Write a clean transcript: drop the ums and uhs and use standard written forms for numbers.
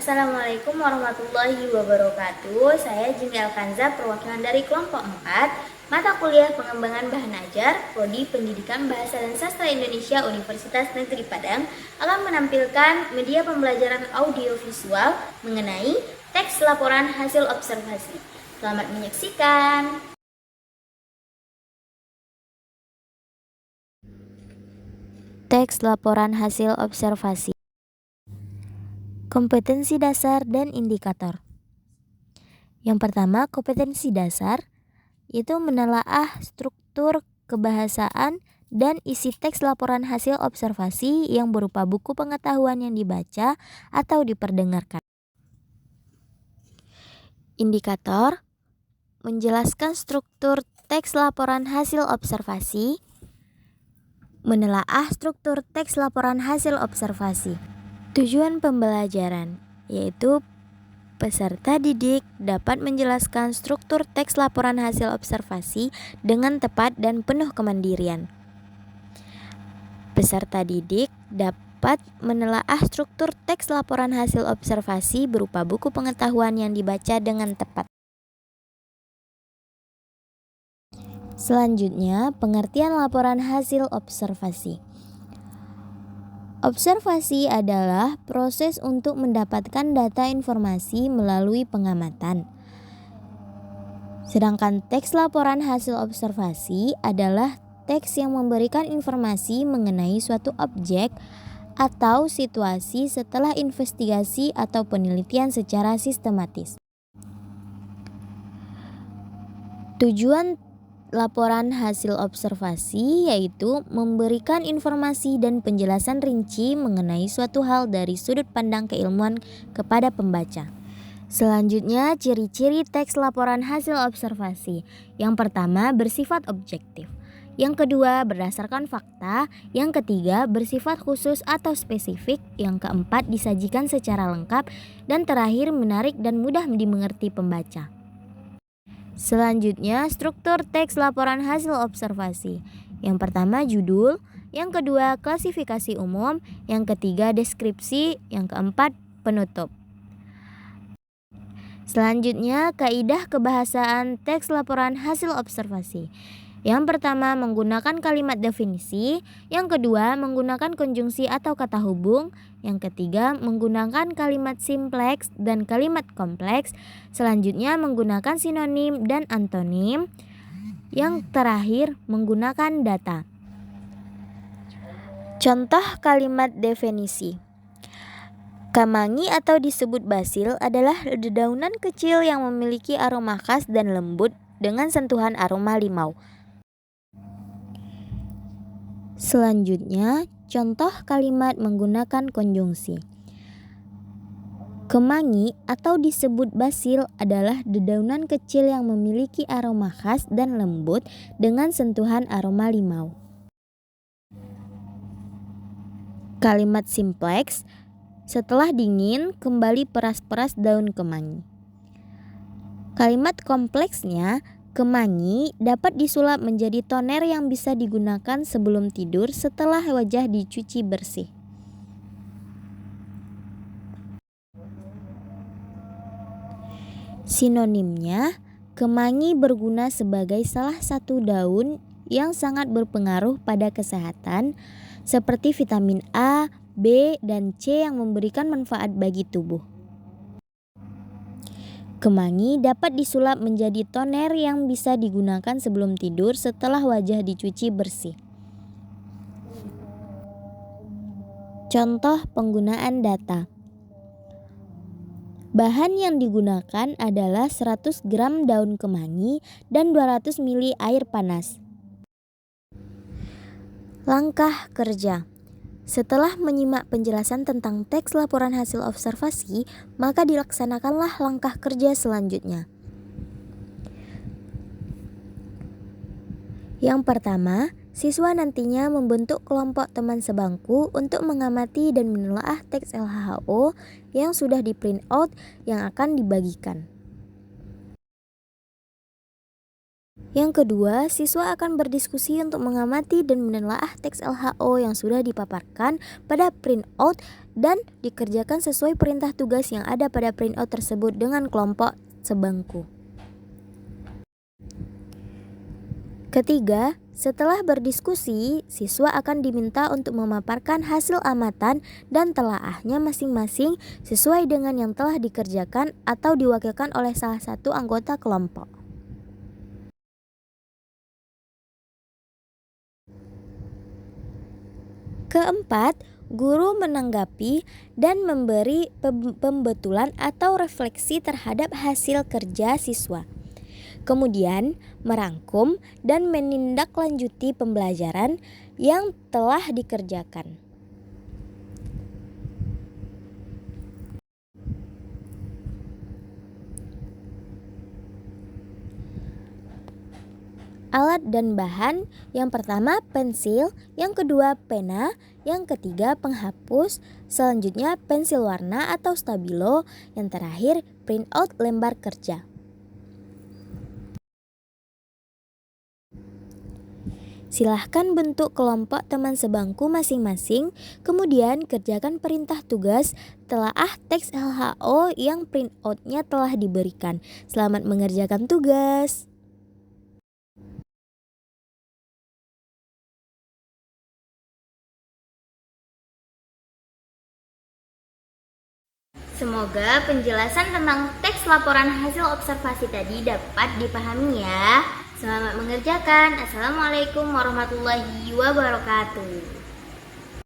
Assalamualaikum warahmatullahi wabarakatuh. Saya Jimmy Alkanza, perwakilan dari kelompok 4, mata kuliah pengembangan bahan ajar, Prodi Pendidikan Bahasa dan Sastra Indonesia Universitas Negeri Padang, akan menampilkan media pembelajaran audiovisual mengenai teks laporan hasil observasi. Selamat menyaksikan. Teks laporan hasil observasi. Kompetensi dasar dan indikator. Yang pertama, kompetensi dasar itu menelaah struktur kebahasaan dan isi teks laporan hasil observasi yang berupa buku pengetahuan yang dibaca atau diperdengarkan. Indikator menjelaskan struktur teks laporan hasil observasi, menelaah struktur teks laporan hasil observasi. Tujuan pembelajaran yaitu peserta didik dapat menjelaskan struktur teks laporan hasil observasi dengan tepat dan penuh kemandirian. Peserta didik dapat menelaah struktur teks laporan hasil observasi berupa buku pengetahuan yang dibaca dengan tepat. Selanjutnya, pengertian laporan hasil observasi. Observasi adalah proses untuk mendapatkan data informasi melalui pengamatan. Sedangkan teks laporan hasil observasi adalah teks yang memberikan informasi mengenai suatu objek atau situasi setelah investigasi atau penelitian secara sistematis. Tujuan laporan hasil observasi yaitu memberikan informasi dan penjelasan rinci mengenai suatu hal dari sudut pandang keilmuan kepada pembaca. Selanjutnya, ciri-ciri teks laporan hasil observasi. Yang pertama, bersifat objektif. Yang kedua, berdasarkan fakta. Yang ketiga, bersifat khusus atau spesifik. Yang keempat, disajikan secara lengkap. Dan terakhir, menarik dan mudah dimengerti pembaca. Selanjutnya, struktur teks laporan hasil observasi. Yang pertama, judul. Yang kedua, klasifikasi umum. Yang ketiga, deskripsi. Yang keempat, penutup. Selanjutnya, kaidah kebahasaan teks laporan hasil observasi. Yang pertama, menggunakan kalimat definisi. Yang kedua, menggunakan konjungsi atau kata hubung. Yang ketiga, menggunakan kalimat simpleks dan kalimat kompleks. Selanjutnya, menggunakan sinonim dan antonim. Yang terakhir, menggunakan data. Contoh kalimat definisi. Kemangi atau disebut basil adalah dedaunan kecil yang memiliki aroma khas dan lembut dengan sentuhan aroma limau. Selanjutnya, contoh kalimat menggunakan konjungsi. Kemangi atau disebut basil adalah dedaunan kecil yang memiliki aroma khas dan lembut dengan sentuhan aroma limau. Kalimat simpleks, setelah dingin kembali peras-peras daun kemangi. Kalimat kompleksnya, kemangi dapat disulap menjadi toner yang bisa digunakan sebelum tidur setelah wajah dicuci bersih. Sinonimnya, kemangi berguna sebagai salah satu daun yang sangat berpengaruh pada kesehatan seperti vitamin A, B, dan C yang memberikan manfaat bagi tubuh. Kemangi dapat disulap menjadi toner yang bisa digunakan sebelum tidur setelah wajah dicuci bersih. Contoh penggunaan data. Bahan yang digunakan adalah 100 gram daun kemangi dan 200 ml air panas. Langkah kerja. Setelah menyimak penjelasan tentang teks laporan hasil observasi, maka dilaksanakanlah langkah kerja selanjutnya. Yang pertama, siswa nantinya membentuk kelompok teman sebangku untuk mengamati dan menelaah teks LHO yang sudah di-print out yang akan dibagikan. Yang kedua, siswa akan berdiskusi untuk mengamati dan menelaah teks LHO yang sudah dipaparkan pada printout dan dikerjakan sesuai perintah tugas yang ada pada printout tersebut dengan kelompok sebangku. Ketiga, setelah berdiskusi, siswa akan diminta untuk memaparkan hasil amatan dan telaahnya masing-masing sesuai dengan yang telah dikerjakan atau diwakilkan oleh salah satu anggota kelompok. Keempat, guru menanggapi dan memberi pembetulan atau refleksi terhadap hasil kerja siswa. Kemudian, merangkum dan menindaklanjuti pembelajaran yang telah dikerjakan. Alat dan bahan, yang pertama pensil, yang kedua pena, yang ketiga penghapus, selanjutnya pensil warna atau stabilo, yang terakhir printout lembar kerja. Silahkan bentuk kelompok teman sebangku masing-masing, kemudian kerjakan perintah tugas, telaah teks LHO yang printoutnya telah diberikan. Selamat mengerjakan tugas. Semoga penjelasan tentang teks laporan hasil observasi tadi dapat dipahami ya. Selamat mengerjakan. Assalamualaikum warahmatullahi wabarakatuh.